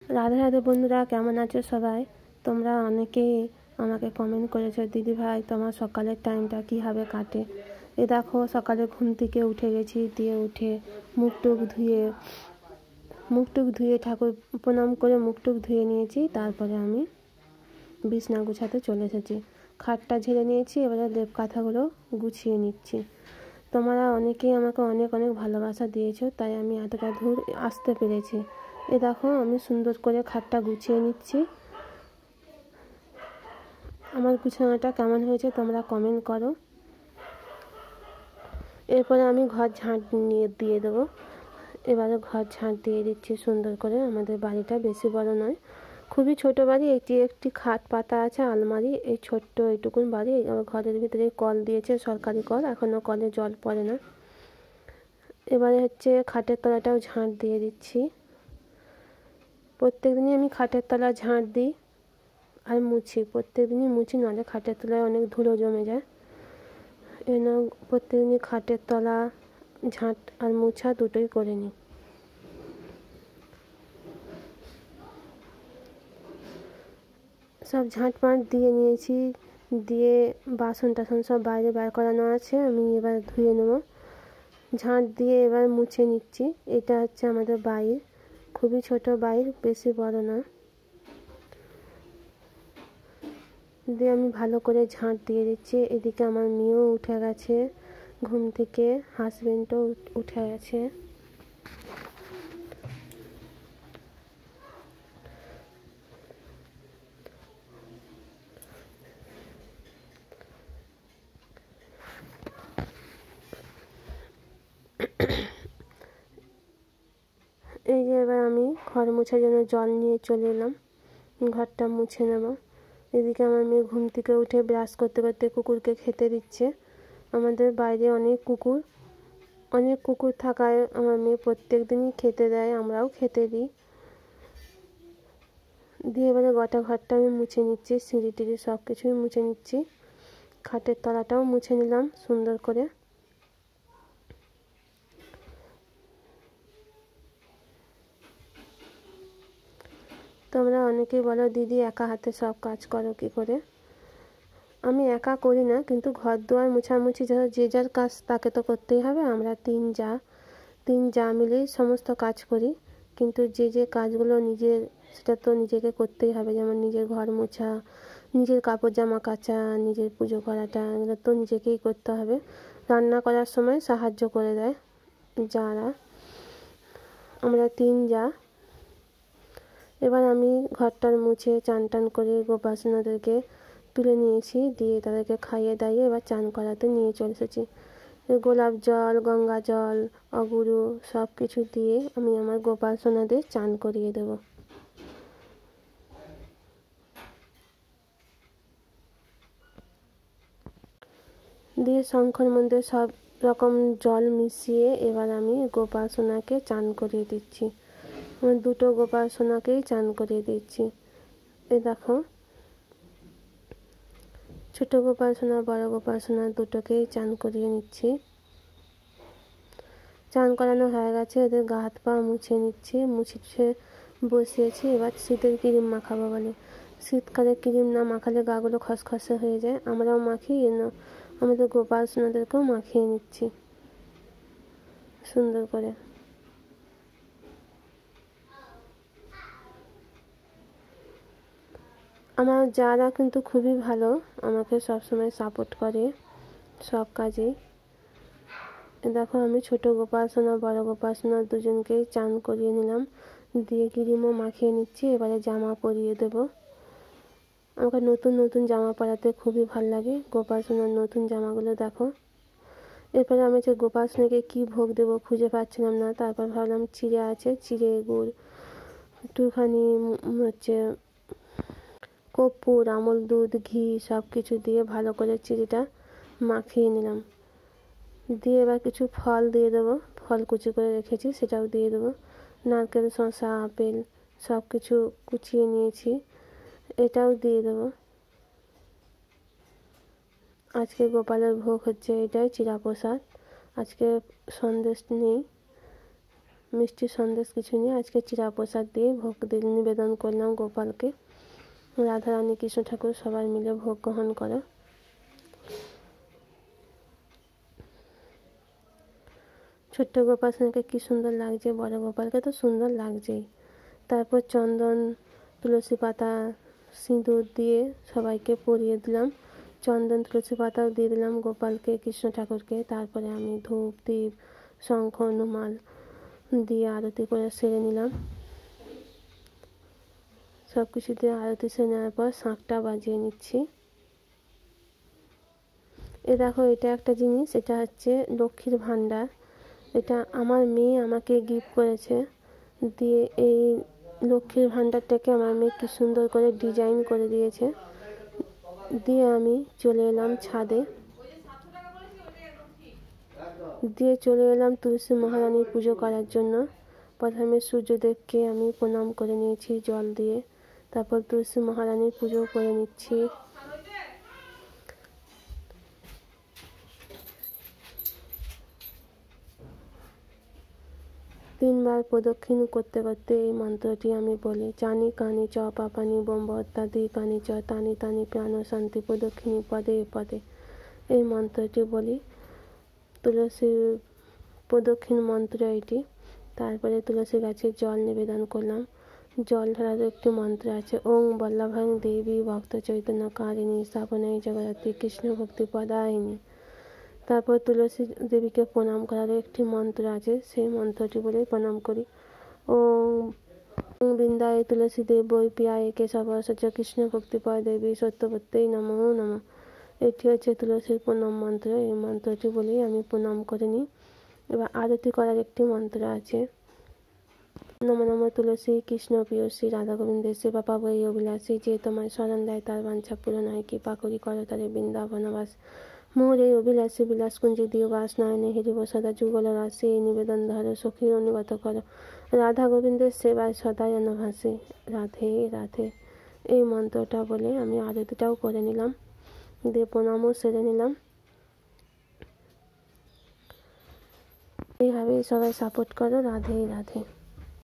রাধে রাধে বন্ধুরা, কেমন আছো সবাই? তোমরা অনেকেই আমাকে কমেন্ট করেছো, দিদি ভাই তোমার সকালের টাইমটা কীভাবে কাটে। এ দেখো, সকালে ঘুম থেকে উঠে গেছি, দিয়ে উঠে মুখ টুক ধুয়ে ঠাকুর প্রণাম করে মুখ টুক ধুয়ে নিয়েছি। তারপরে আমি বিছনা গুছাতে চলে এসেছি, খাটটা ঝেড়ে নিয়েছি, এবারে লেপ কাঁথাগুলো গুছিয়ে নিচ্ছি। তোমরা অনেকেই আমাকে অনেক অনেক ভালোবাসা দিয়েছো, তাই আমি এতটা দূর আসতে পেরেছি। এ দেখো, আমি সুন্দর করে খাটটা গুছিয়ে নিচ্ছি। আমার গুছানোটা কেমন হয়েছে তোমরা কমেন্ট করো। এরপরে আমি ঘর ঝাঁট দিয়ে দেবো। এবারে ঘর ঝাঁট দিয়ে দিচ্ছি সুন্দর করে। আমাদের বাড়িটা বেশি বড় নয়, খুবই ছোট বাড়ি। এটি একটি খাট পাতা আছে, আলমারি, এই ছোট্ট এইটুকুন বাড়ি। আমার ঘরের ভিতরে কল দিয়েছে, সরকারি কল, এখনও কলে জল পড়ে না। এবারে হচ্ছে খাটের তলাটাও ঝাঁট দিয়ে দিচ্ছি। প্রত্যেক দিনই আমি খাটের তলা ঝাঁট দিই আর মুছি, প্রত্যেক দিনই মুছি, নাহলে খাটের তলায় অনেক ধুলো জমে যায়। এজন্য প্রত্যেক দিনই খাটের তলা ঝাঁট আর মুছা দুটোই করে নিই। সব ঝাঁট পাঁট দিয়ে নিয়েছি, দিয়ে বাসন টাসন সব বাইরে বার করানো আছে, আমি এবার ধুয়ে নেব। ঝাঁট দিয়ে এবার মুছে নিচ্ছি। এটা হচ্ছে আমাদের বাইর, খুবই ছোট বাইর, বেশি বড় না। দিয়ে আমি ভালো করে ঝাঁট দিয়ে দিচ্ছি। এদিকে আমার মেয়েও উঠে গেছে ঘুম থেকে, হাজবেন্ডও উঠে গেছে। এই যে এবার আমি ঘর মোছার জন্য জল নিয়ে চলে এলাম, ঘরটা মুছে নেব। এদিকে আমার মেয়ে ঘুম থেকে উঠে ব্রাশ করতে করতে কুকুরকে খেতে দিচ্ছে। আমাদের বাইরে অনেক কুকুর থাকায় আমার মেয়ে প্রত্যেক দিনই খেতে দেয়, আমরাও খেতে দিই। দিয়ে এবারে গোটা ঘরটা আমি মুছে নিচ্ছি, সিঁড়ি টিড়ি সব কিছুই মুছে নিচ্ছি। খাটের তলাটাও মুছে নিলাম সুন্দর করে। তোমরা অনেকেই বলো, দিদি একা হাতে সব কাজ করো কী করে। আমি একা করি না, কিন্তু ঘর দুয়ার মুছামুছি যে যার কাজ তাকে তো করতেই হবে। আমরা তিন যা মিলেই সমস্ত কাজ করি, কিন্তু যে কাজগুলো নিজের, সেটা তো নিজেকে করতেই হবে। যেমন নিজের ঘর মোছা, নিজের কাপড় জামা কাচা, নিজের পুজো করাটা, এগুলো তো নিজেকেই করতে হবে। রান্না করার সময় সাহায্য করে দেয় যারা, আমরা তিন যা। এবার আমি ঘরটার মুছে চান টান করে গোপাসনাদেরকে তুলে নিয়েছি, দিয়ে তাদেরকে খাইয়ে দাইয়ে এবার চান করাতে নিয়ে চলে এসেছি। গোলাপ জল, গঙ্গা জল, অগুরু সব কিছু দিয়ে আমি আমার গোপাল সোনাদের চান করিয়ে দেব। দিয়ে শঙ্কর মন্দিরে সব রকম জল মিশিয়ে এবার আমি গোপাল সোনাকে চান করিয়ে দিচ্ছি। আমার দুটো গোপাল সোনাকেই চান করিয়ে দিচ্ছি। এ দেখো, ছোট গোপাল সোনা, বড় গোপাল সোনা দুটোকেই চান করিয়ে নিচ্ছি। চান করানো হয়ে গেছে, এদের গা হাত পা মুছে নিচ্ছি, মুছে বসিয়েছি। এবার শীতের ক্রিম মাখাবো বলে। শীতকালে ক্রিম না মাখালে গাগুলো খসখসে হয়ে যায়, আমরাও মাখি, আমাদের গোপাল সোনাদেরকেও মাখিয়ে নিচ্ছি সুন্দর করে। আমার যারা কিন্তু খুবই ভালো, আমাকে সবসময় সাপোর্ট করে সব কাজে। দেখো, আমি ছোট গোপাল সোনা, বড় গোপাল সোনা দুজনকেই চান করিয়ে নিলাম, দিয়ে ক্রিমও মাখিয়ে নিচ্ছি। এবারে জামা পরিয়ে দেবো। আমাকে নতুন নতুন জামা পরাতে খুবই ভালো লাগে। গোপাল সোনার নতুন জামাগুলো দেখো। এরপরে আমি যে গোপাল সোনাকে কী ভোগ দেবো খুঁজে পাচ্ছিলাম না, তারপর ভাবলাম চিড়ে আছে, চিড়ে গুড়, একটুখানি হচ্ছে কর্পূর, আমল দুধ, ঘি সব কিছু দিয়ে ভালো করে চিড়েটা মাখিয়ে নিলাম। দিয়ে এবার কিছু ফল দিয়ে দেবো, ফল কুচি করে রেখেছি সেটাও দিয়ে দেবো। নারকেল, শসা, আপেল সব কিছু কুচিয়ে নিয়েছি, এটাও দিয়ে দেবো। আজকে গোপালের ভোগ হচ্ছে এটাই, চিড়া প্রসাদ। আজকে সন্দেশ নেই, মিষ্টি সন্দেশ কিছু নিয়ে আজকে চিরা প্রসাদ দিয়ে ভোগ নিবেদন করলাম গোপালকে। রাধারানী কৃষ্ণ ঠাকুর সবাই মিলে ভোগ গ্রহণ করে। ছোট্ট গোপাল সোনাকে কি সুন্দর লাগছে, বড় গোপালকে তো সুন্দর লাগছেই। তারপর চন্দন, তুলসী পাতা, সিঁদুর দিয়ে সবাইকে পরিয়ে দিলাম। চন্দন তুলসী পাতাও দিয়ে দিলাম গোপালকে, কৃষ্ণ ঠাকুরকে। তারপরে আমি ধূপ দীপ শঙ্খ নুমাল দিয়ে আরতি করে সেরে নিলাম। সব কিছু দিয়ে আরতি সেরে নেওয়ার পর শাঁখটা বাজিয়ে নিচ্ছি। দেখো, এটা একটা জিনিস, এটা হচ্ছে লক্ষ্মীর ভাণ্ডার। এটা আমার মেয়ে আমাকে গিফট করেছে। দিয়ে এই লক্ষ্মীর ভাণ্ডারটাকে আমার মেয়ে কি সুন্দর করে ডিজাইন করে দিয়েছে। দিয়ে আমি চলে এলাম ছাদে, দিয়ে চলে এলাম তুলসী মহারানীর পুজো করার জন্য। প্রথমে সূর্যদেবকে আমি প্রণাম করে নিয়েছি জল দিয়ে, তারপর তুলসী মহারানীর পুজো করে নিচ্ছি। তিনবার প্রদক্ষিণ করতে করতে এই মন্ত্রটি আমি বলি। চানি কানি চ পাপানি বোম্বত্যাদি কানি চ তানি তানি প্রাণ শান্তি প্রদক্ষিণী পদে পদে, এই মন্ত্রটি বলি। তুলসীর প্রদক্ষিণ মন্ত্র এটি। তারপরে তুলসী গাছে জল নিবেদন করলাম। জল ঢালার একটি মন্ত্র আছে, ওং বল্লভাং দেবী ভক্ত চৈতন্য কারিণী স্থাপনায় জগদ্ধাত্রী কৃষ্ণ ভক্তি পদায়িনী। তারপর তুলসী দেবীকে প্রণাম করার একটি মন্ত্র আছে, সেই মন্ত্রটি বলে প্রণাম করি। ওং বৃন্দায় তুলসী দেব বৈ পিয়ায় কেশব সচ কৃষ্ণ ভক্তি পয় দেবী সত্যবত্যই নমঃ নমঃ। এটি হচ্ছে তুলসীর প্রণাম মন্ত্র। এই মন্ত্রটি বলেই আমি প্রণাম করে নিই। এবার আরতি করার একটি মন্ত্র আছে, নম নম তুলসী কৃষ্ণ প্রিয়সী রাধা গোবিন্দের সেবা পাবো এই অভিলাষী, যে তোমায় শরণ দেয় তার বাঞ্ছা পূরণ হয়, কৃপা করি করো তারে বৃন্দাবনবাস। মোর এই অভিলাষী বিলাস কুঞ্জে দিও বাস, নয়নে হেরিব সদা যুগল রাশি, এই নিবেদন ধরো সখী অনুগত করো, রাধা গোবিন্দের সেবায় সদাই অনভাসী, রাধে রাধে। এই মন্ত্রটা বলে আমি আরতিটাও করে নিলাম, দিয়ে প্রণামও সেরে নিলাম। এইভাবেই সবাই সাপোর্ট করো। রাধে রাধে।